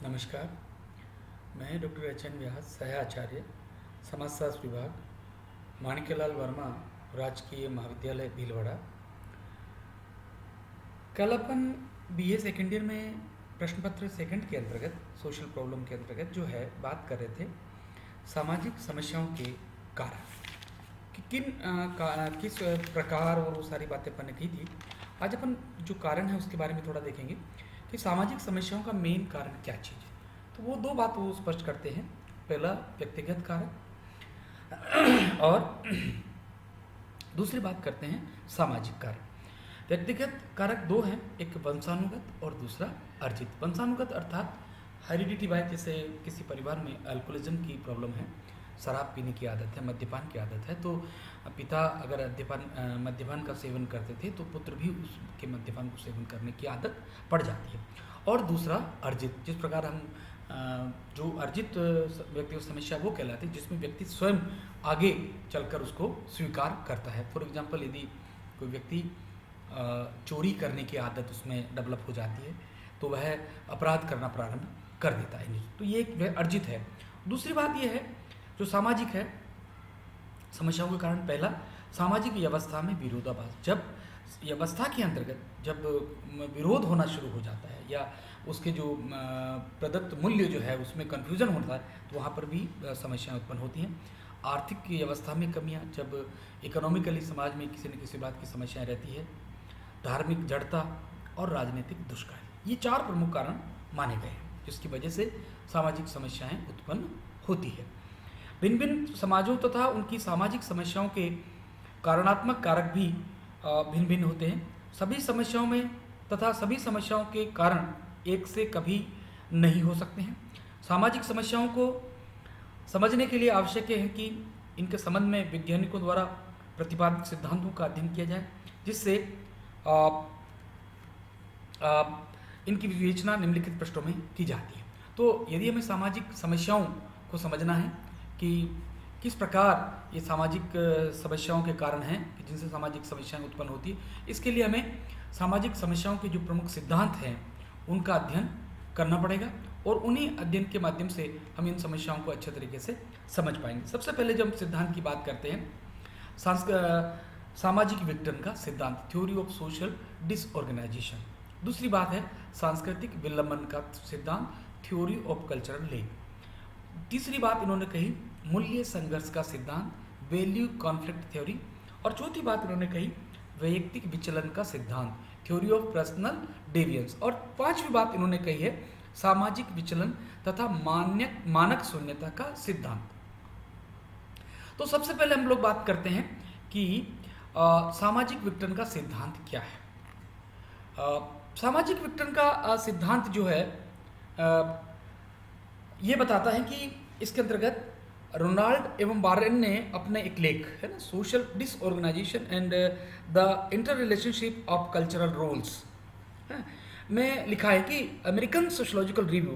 नमस्कार। मैं doctor H.N.. व्यास, सह आचार्य, समाजशास्त्र विभाग, माणिक्यलाल वर्मा राजकीय महाविद्यालय भीलवाड़ा। कल अपन बीए सेकेंड ईयर में प्रश्न पत्र सेकंड के अंतर्गत सोशल प्रॉब्लम के अंतर्गत जो है बात कर रहे थे सामाजिक समस्याओं के कारण कि किस प्रकार और वो सारी बातें अपन ने की थी। आज अपन जो कारण है उसके बारे में थोड़ा देखेंगे कि सामाजिक समस्याओं का मेन कारण क्या चीज़ है। तो वो दो बात वो स्पष्ट करते हैं। पहला व्यक्तिगत कारक और दूसरी बात करते हैं सामाजिक कारक। व्यक्तिगत कारक दो हैं, एक वंशानुगत और दूसरा अर्जित। वंशानुगत अर्थात हेरिडिटी बाय, जैसे किसी परिवार में अल्कोहलिज्म की प्रॉब्लम है, शराब पीने की आदत है, मद्यपान की आदत है, तो पिता अगर मद्यपान का सेवन करते थे तो पुत्र भी उसके मद्यपान को सेवन करने की आदत पड़ जाती है। और दूसरा अर्जित, जिस प्रकार हम जो अर्जित व्यक्तिगत समस्या वो कहलाती है जिसमें व्यक्ति स्वयं आगे चलकर उसको स्वीकार करता है। फॉर एग्जाम्पल, यदि कोई व्यक्ति चोरी करने की आदत उसमें डेवलप हो जाती है तो वह अपराध करना प्रारंभ कर देता है, तो ये एक अर्जित है। दूसरी बात यह है जो सामाजिक है समस्याओं के कारण। पहला, सामाजिक व्यवस्था में विरोधाभास। जब व्यवस्था के अंतर्गत जब विरोध होना शुरू हो जाता है या उसके जो प्रदत्त मूल्य जो है उसमें कन्फ्यूजन होता है तो वहाँ पर भी समस्याएं उत्पन्न होती हैं। आर्थिक व्यवस्था में कमियाँ, जब इकोनॉमिकली समाज में किसी न किसी बात की समस्याएं रहती है। धार्मिक जड़ता और राजनीतिक दुष्कार्य, ये चार प्रमुख कारण माने गए हैं जिसकी वजह से सामाजिक समस्याएं उत्पन्न होती है। भिन्न भिन्न समाजों तथा उनकी सामाजिक समस्याओं के कारणात्मक कारक भी भिन्न भिन्न होते हैं। सभी समस्याओं में तथा सभी समस्याओं के कारण एक से कभी नहीं हो सकते हैं। सामाजिक समस्याओं को समझने के लिए आवश्यक है कि इनके संबंध में वैज्ञानिकों द्वारा प्रतिपादित सिद्धांतों का अध्ययन किया जाए, जिससे इनकी विवेचना निम्नलिखित पृष्ठों में की जाती है। तो यदि हमें सामाजिक समस्याओं को समझना है कि किस प्रकार ये सामाजिक समस्याओं के कारण हैं कि जिनसे सामाजिक समस्याएं उत्पन्न होती है, इसके लिए हमें सामाजिक समस्याओं के जो प्रमुख सिद्धांत हैं उनका अध्ययन करना पड़ेगा और उन्हीं अध्ययन के माध्यम से हम इन समस्याओं को अच्छे तरीके से समझ पाएंगे। सबसे पहले जब हम सिद्धांत की बात करते हैं, सामाजिक विघटन का सिद्धांत, थ्योरी ऑफ सोशल डिसऑर्गेनाइजेशन। दूसरी बात है सांस्कृतिक विलंबन का सिद्धांत, थ्योरी ऑफ कल्चरल लेग। तीसरी बात इन्होंने कही मूल्य संघर्ष का सिद्धांत, वैल्यू कॉन्फ्लिक्ट थ्योरी। और चौथी बात इन्होंने कही वैयक्तिक विचलन का सिद्धांत, थ्योरी ऑफ पर्सनल डेविएंस। और पांचवी बात इन्होंने कही है सामाजिक विचलन तथा मानक शून्यता का सिद्धांत। तो सबसे पहले हम लोग बात करते हैं कि सामाजिक विघटन का सिद्धांत क्या है। सामाजिक विघटन का सिद्धांत जो है ये बताता है कि इसके अंतर्गत रोनाल्ड एवं बारेन ने अपने एक लेख है ना, social disorganisation and the inter relationship of cultural roles में लिखा है कि अमेरिकन सोशोलॉजिकल रिव्यू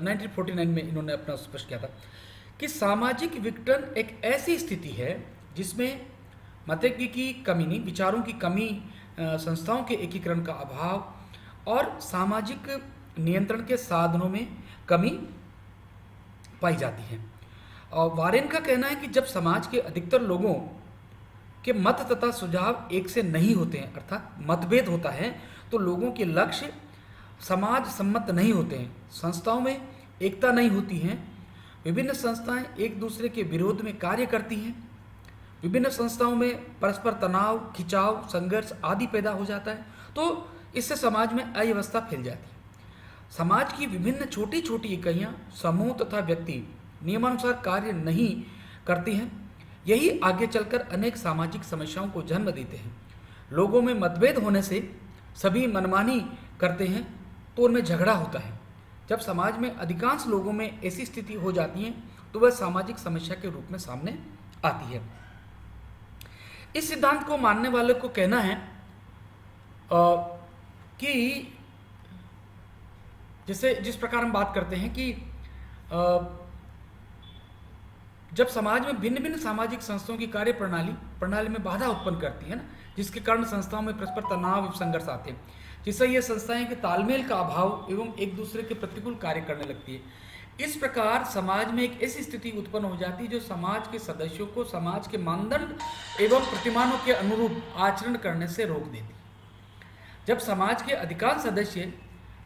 1949 में इन्होंने अपना स्पष्ट किया था कि सामाजिक विघटन एक ऐसी स्थिति है जिसमें मतज्ञ की कमी नहीं, विचारों की कमी, संस्थाओं के एकीकरण का अभाव और सामाजिक नियंत्रण के साधनों में कमी पाई जाती है। और वारेन का कहना है कि जब समाज के अधिकतर लोगों के मत तथा सुझाव एक से नहीं होते हैं, अर्थात मतभेद होता है, तो लोगों के लक्ष्य समाज सम्मत नहीं होते हैं, संस्थाओं में एकता नहीं होती है, विभिन्न संस्थाएं एक दूसरे के विरोध में कार्य करती हैं, विभिन्न संस्थाओं में परस्पर तनाव, खिंचाव, संघर्ष आदि पैदा हो जाता है, तो इससे समाज में अव्यवस्था फैल जाती है। समाज की विभिन्न छोटी छोटी इकाइयां, समूह तथा व्यक्ति नियमानुसार कार्य नहीं करती हैं। यही आगे चलकर अनेक सामाजिक समस्याओं को जन्म देते हैं। लोगों में मतभेद होने से सभी मनमानी करते हैं तो उनमें झगड़ा होता है। जब समाज में अधिकांश लोगों में ऐसी स्थिति हो जाती है तो वह सामाजिक समस्या के रूप में सामने आती है। इस सिद्धांत को मानने वाले को कहना है कि जैसे जिस प्रकार हम बात करते हैं कि जब समाज में भिन्न भिन्न सामाजिक संस्थाओं की कार्य प्रणाली में बाधा उत्पन्न करती है ना, जिसके कारण संस्थाओं में परस्पर तनाव एवं संघर्ष आते हैं। जिससे ये संस्थाएं के तालमेल का अभाव एवं एक दूसरे के प्रतिकूल कार्य करने लगती है। इस प्रकार समाज में एक ऐसी स्थिति उत्पन्न हो जाती है जो समाज के सदस्यों को समाज के मानदंड एवं प्रतिमानों के अनुरूप आचरण करने से रोक देती है। जब समाज के अधिकांश सदस्य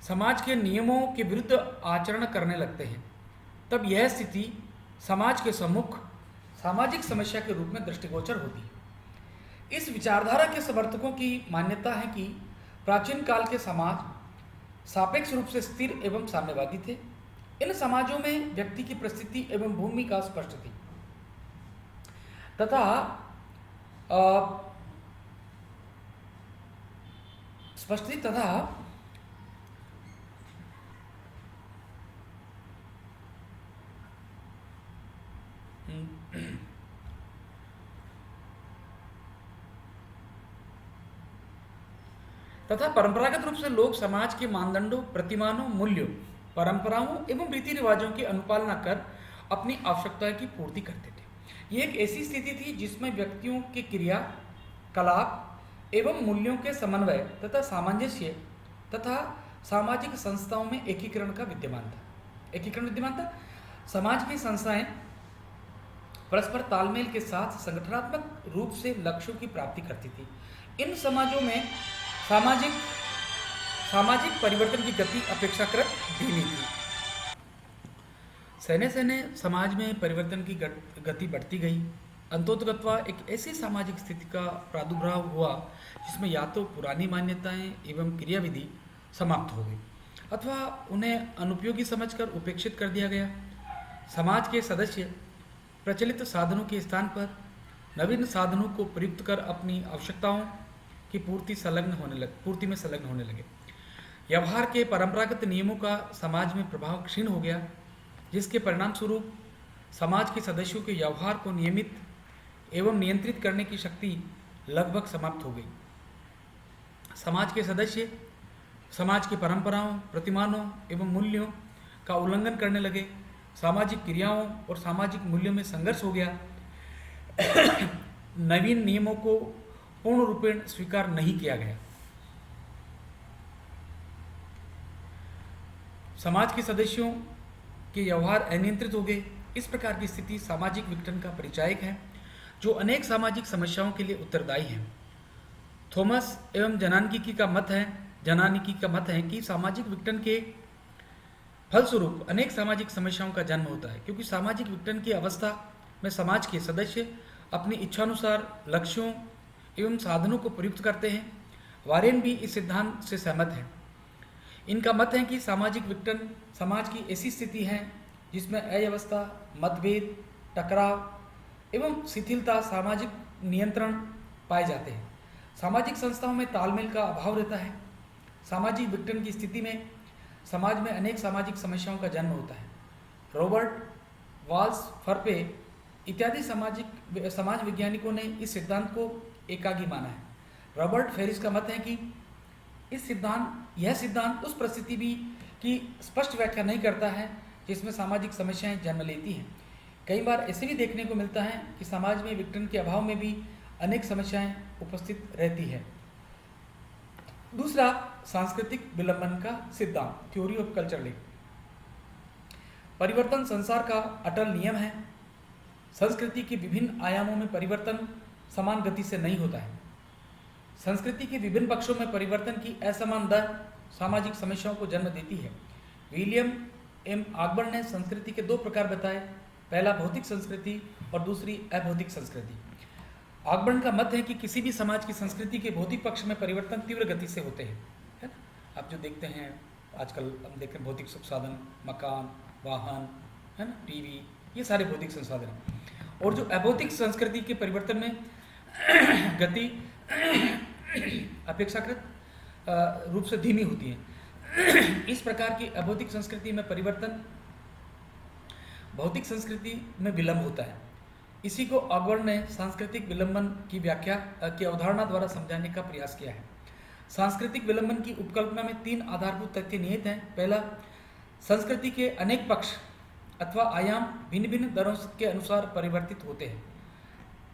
समाज के नियमों के विरुद्ध आचरण करने लगते हैं, तब यह स्थिति समाज के सम्मुख सामाजिक समस्या के रूप में दृष्टिगोचर होती है। इस विचारधारा के समर्थकों की मान्यता है कि प्राचीन काल के समाज सापेक्ष रूप से स्थिर एवं साम्यवादी थे। इन समाजों में व्यक्ति की परिस्थिति एवं भूमिका स्पष्ट थी तथा परंपरागत रूप से लोग समाज के मानदंडों, प्रतिमानों, मूल्यों, परंपराओं एवं रीति रिवाजों की अनुपालना कर अपनी आवश्यकताओं की पूर्ति करते थे। ये एक ऐसी स्थिति थी जिसमें व्यक्तियों के क्रिया कलाप एवं मूल्यों के समन्वय तथा सामंजस्य तथा सामाजिक संस्थाओं में एकीकरण विद्यमान था। समाज की संस्थाएं परस्पर तालमेल के साथ संगठनात्मक रूप से लक्ष्यों की प्राप्ति करती थी। इन समाजों में सामाजिक परिवर्तन की गति अपेक्षाकृत धीमी थी। सहने समाज में परिवर्तन की गति बढ़ती गई। अंतोतगत्वा एक ऐसी सामाजिक स्थिति का प्रादुर्भाव हुआ जिसमें या तो पुरानी मान्यताएं एवं क्रियाविधि समाप्त हो गई अथवा उन्हें अनुपयोगी समझकर उपेक्षित कर दिया गया। समाज के सदस्य प्रचलित साधनों के स्थान पर नवीन साधनों को प्रयुक्त कर अपनी आवश्यकताओं की पूर्ति में संलग्न होने लगे। व्यवहार के परंपरागत नियमों का समाज में प्रभाव क्षीण हो गया, जिसके परिणाम स्वरूप समाज के सदस्यों के व्यवहार को नियमित एवं नियंत्रित करने की शक्ति लगभग समाप्त हो गई। समाज के सदस्य समाज की परंपराओं, प्रतिमानों एवं मूल्यों का उल्लंघन करने लगे। सामाजिक क्रियाओं और सामाजिक मूल्यों में संघर्ष हो गया। नवीन नियमों को पूर्ण रूपेण स्वीकार नहीं किया गया। समाज के सदस्यों के व्यवहार अनियंत्रित हो गए। इस प्रकार की स्थिति सामाजिक विघटन का परिचायक है, जो अनेक सामाजिक समस्याओं के लिए उत्तरदायी है। थॉमस एवं जनानिकी का मत है कि सामाजिक विघटन के फलस्वरूप अनेक सामाजिक समस्याओं का जन्म होता है, क्योंकि सामाजिक विघटन की अवस्था में समाज के सदस्य अपनी इच्छानुसार लक्ष्यों एवं साधनों को प्रयुक्त करते हैं। वारेन भी इस सिद्धांत से सहमत है। इनका मत है कि सामाजिक विघटन समाज की ऐसी स्थिति है जिसमें अव्यवस्था, मतभेद, टकराव एवं शिथिलता, सामाजिक नियंत्रण पाए जाते हैं। सामाजिक संस्थाओं में तालमेल का अभाव रहता है। सामाजिक विघटन की स्थिति में समाज में अनेक सामाजिक समस्याओं का जन्म होता है। रॉबर्ट वाल्स फर्पे इत्यादि समाज वैज्ञानिकों ने इस सिद्धांत को एकागी माना है। रॉबर्ट फेरिस का मत है कि यह सिद्धांत उस परिस्थिति भी की स्पष्ट व्याख्या नहीं करता है जिसमें सामाजिक समस्याएं जन्म लेती हैं। कई बार ऐसे भी देखने को मिलता है कि समाज में विघटन के अभाव में भी अनेक समस्याएं उपस्थित रहती है। दूसरा, सांस्कृतिक विलंबन का सिद्धांत, थ्योरी ऑफ कल्चर लिंक। परिवर्तन संसार का अटल नियम है। संस्कृति के विभिन्न आयामों में परिवर्तन समान गति से नहीं होता है। संस्कृति के विभिन्न पक्षों में परिवर्तन की असमान दर सामाजिक समस्याओं को जन्म देती है। विलियम एम ऑकबर्न ने संस्कृति के दो प्रकार बताए, पहला भौतिक संस्कृति और दूसरी अभौतिक संस्कृति। ऑकबर्न का मत है कि किसी भी समाज की संस्कृति के भौतिक पक्ष में परिवर्तन तीव्र गति से होते हैं, है ना। आप जो देखते हैं आजकल, हम देखते हैं भौतिक सुख साधन, मकान, वाहन, है ना, टीवी, ये सारे भौतिक संसाधन हैं। और जो अभौतिक संस्कृति के परिवर्तन में गति अपेक्षाकृत रूप से धीमी होती है। इस प्रकार की अभौतिक संस्कृति में परिवर्तन भौतिक संस्कृति में विलंब होता है। इसी को ऑकबर्न ने सांस्कृतिक विलंबन की व्याख्या की अवधारणा द्वारा समझाने का प्रयास किया है। सांस्कृतिक विलंबन की उपकल्पना में तीन आधारभूत तथ्य निहित हैं। पहला, संस्कृति के अनेक पक्ष अथवा आयाम भिन्न भिन्न दरों के अनुसार परिवर्तित होते हैं।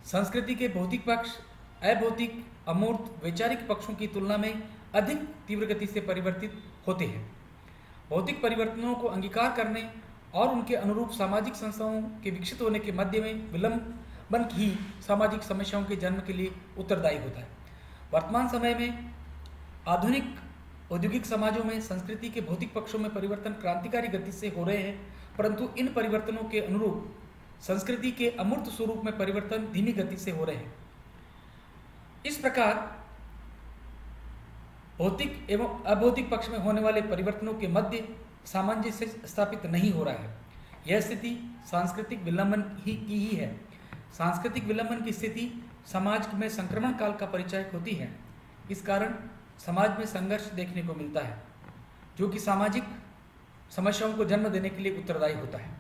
संस्कृति के भौतिक पक्ष अभौतिक, अमूर्त, वैचारिक पक्षों की तुलना में अधिक तीव्र गति से परिवर्तित होते हैं। भौतिक परिवर्तनों को अंगीकार करने और उनके अनुरूप सामाजिक संस्थाओं के विकसित होने के मध्य में विलंबन ही सामाजिक समस्याओं के जन्म के लिए उत्तरदायी होता है। वर्तमान समय में आधुनिक औद्योगिक समाजों में संस्कृति के भौतिक पक्षों में परिवर्तन क्रांतिकारी गति से हो रहे हैं, परंतु इन परिवर्तनों के अनुरूप संस्कृति के अमूर्त स्वरूप में परिवर्तन धीमी गति से हो रहे हैं। इस प्रकार भौतिक एवं अभौतिक पक्ष में होने वाले परिवर्तनों के मध्य सामंजस्य स्थापित नहीं हो रहा है। यह स्थिति सांस्कृतिक विलंबन की ही है। सांस्कृतिक विलंबन की स्थिति समाज में संक्रमण काल का परिचय होती है। इस कारण समाज में संघर्ष देखने को मिलता है, जो कि सामाजिक समस्याओं को जन्म देने के लिए उत्तरदायी होता है।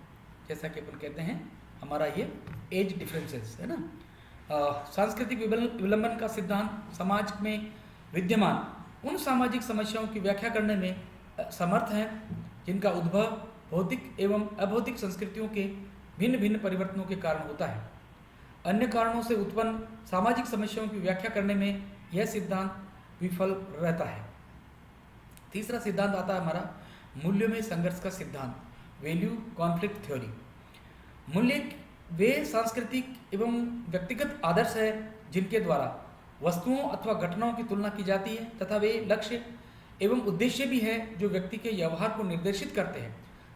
जैसा कि अपन कहते हैं, हमारा ये एज डिफरेंसेस है ना। सांस्कृतिक विलंबन का सिद्धांत समाज में विद्यमान उन सामाजिक समस्याओं की व्याख्या करने में समर्थ है जिनका उद्भव भौतिक एवं अभौतिक संस्कृतियों के भिन्न भिन्न परिवर्तनों के कारण होता है। अन्य कारणों से उत्पन्न सामाजिक समस्याओं की व्याख्या करने में यह सिद्धांत विफल रहता है। तीसरा सिद्धांत आता है हमारा मूल्यों में संघर्ष का सिद्धांत, वैल्यू कॉन्फ्लिक्ट थ्योरी। मूल्य वे सांस्कृतिक एवं व्यक्तिगत आदर्श है जिनके द्वारा वस्तुओं अथवा घटनाओं की तुलना की जाती है, तथा वे लक्ष्य एवं उद्देश्य भी है जो व्यक्ति के व्यवहार को निर्देशित करते हैं।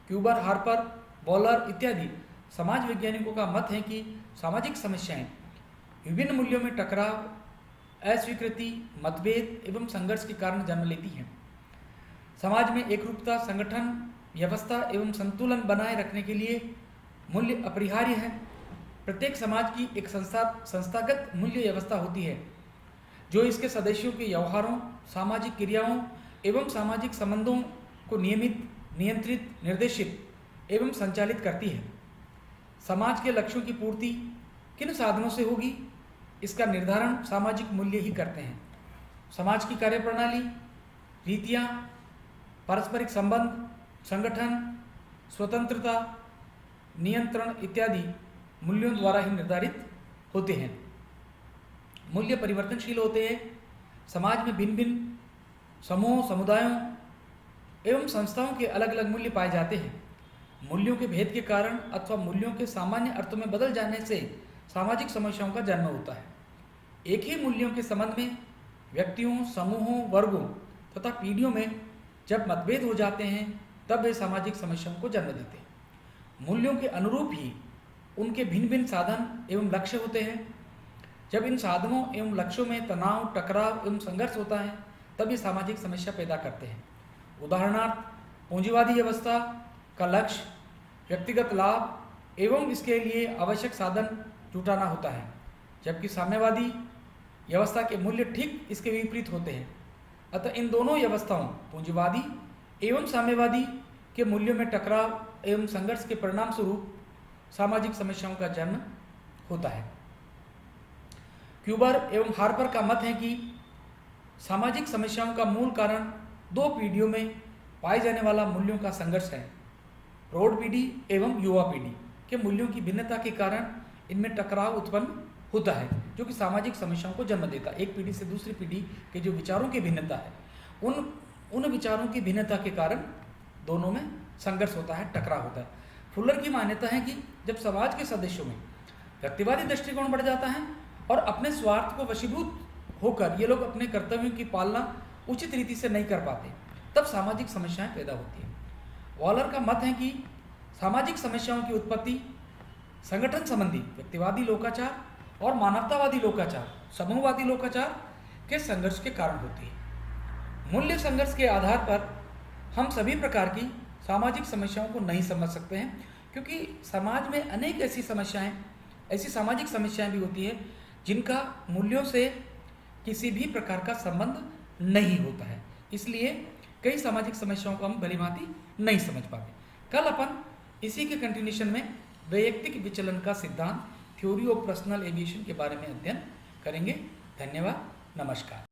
क्यूबर, हार्पर, बॉलर इत्यादि समाज वैज्ञानिकों का मत है कि सामाजिक समस्याएं विभिन्न मूल्यों में टकराव, अस्वीकृति, मतभेद एवं संघर्ष के कारण जन्म लेती हैं। समाज में एकरूपता, संगठन, व्यवस्था एवं संतुलन बनाए रखने के लिए मूल्य अपरिहार्य है। प्रत्येक समाज की एक संस्थागत मूल्य व्यवस्था होती है जो इसके सदस्यों के व्यवहारों, सामाजिक क्रियाओं एवं सामाजिक संबंधों को नियमित, नियंत्रित, निर्देशित एवं संचालित करती है। समाज के लक्ष्यों की पूर्ति किन साधनों से होगी, इसका निर्धारण सामाजिक मूल्य ही करते हैं। समाज की कार्यप्रणाली, रीतियाँ, पारस्परिक संबंध, संगठन, स्वतंत्रता, नियंत्रण इत्यादि मूल्यों द्वारा ही निर्धारित होते हैं। मूल्य परिवर्तनशील होते हैं। समाज में भिन्न भिन्न समूहों, समुदायों एवं संस्थाओं के अलग अलग मूल्य पाए जाते हैं। मूल्यों के भेद के कारण अथवा मूल्यों के सामान्य अर्थों में बदल जाने से सामाजिक समस्याओं का जन्म होता है। एक ही मूल्यों के संबंध में व्यक्तियों, समूहों, वर्गों तथा पीढ़ियों में जब मतभेद हो जाते हैं तब वे सामाजिक समस्याओं को जन्म देते हैं। मूल्यों के अनुरूप ही उनके भिन्न भिन्न साधन एवं लक्ष्य होते हैं। जब इन साधनों एवं लक्ष्यों में तनाव, टकराव एवं संघर्ष होता है तब ये सामाजिक समस्या पैदा करते हैं। उदाहरणार्थ, पूंजीवादी व्यवस्था का लक्ष्य व्यक्तिगत लाभ एवं इसके लिए आवश्यक साधन जुटाना होता है, जबकि साम्यवादी व्यवस्था के मूल्य ठीक इसके विपरीत होते हैं। अतः इन दोनों व्यवस्थाओं, पूंजीवादी एवं साम्यवादी के मूल्यों में टकराव एवं संघर्ष के परिणाम स्वरूप सामाजिक समस्याओं का जन्म होता है। क्यूबर एवं हार्पर का मत है कि सामाजिक समस्याओं का मूल कारण दो पीढ़ियों में पाए जाने वाला मूल्यों का संघर्ष है। प्रौढ़ पीढ़ी एवं युवा पीढ़ी के मूल्यों की भिन्नता के कारण इनमें टकराव उत्पन्न होता है, जो कि सामाजिक समस्याओं को जन्म देता है। एक पीढ़ी से दूसरी पीढ़ी के जो विचारों की भिन्नता है, उन विचारों की भिन्नता के कारण दोनों में संघर्ष होता है, टकराव होता है। फुलर की मान्यता है कि जब समाज के सदस्यों में व्यक्तिवादी दृष्टिकोण बढ़ जाता है और अपने स्वार्थ को वशीभूत होकर ये लोग अपने कर्तव्यों की पालना उचित रीति से नहीं कर पाते, तब सामाजिक समस्याएं पैदा होती हैं। वॉलर का मत है कि सामाजिक समस्याओं की उत्पत्ति संगठन संबंधी व्यक्तिवादी लोकाचार और मानवतावादी लोकाचार, समूहवादी लोकाचार के संघर्ष के कारण होती है। मूल्य संघर्ष के आधार पर हम सभी प्रकार की सामाजिक समस्याओं को नहीं समझ सकते हैं, क्योंकि समाज में अनेक ऐसी सामाजिक समस्याएं भी होती हैं जिनका मूल्यों से किसी भी प्रकार का संबंध नहीं होता है। इसलिए कई सामाजिक समस्याओं को हम भलीभांति नहीं समझ पाते। कल अपन इसी के कंटिन्यूशन में वैयक्तिक विचलन का सिद्धांत, थ्योरी ऑफ पर्सनल एविएशन के बारे में अध्ययन करेंगे। धन्यवाद, नमस्कार।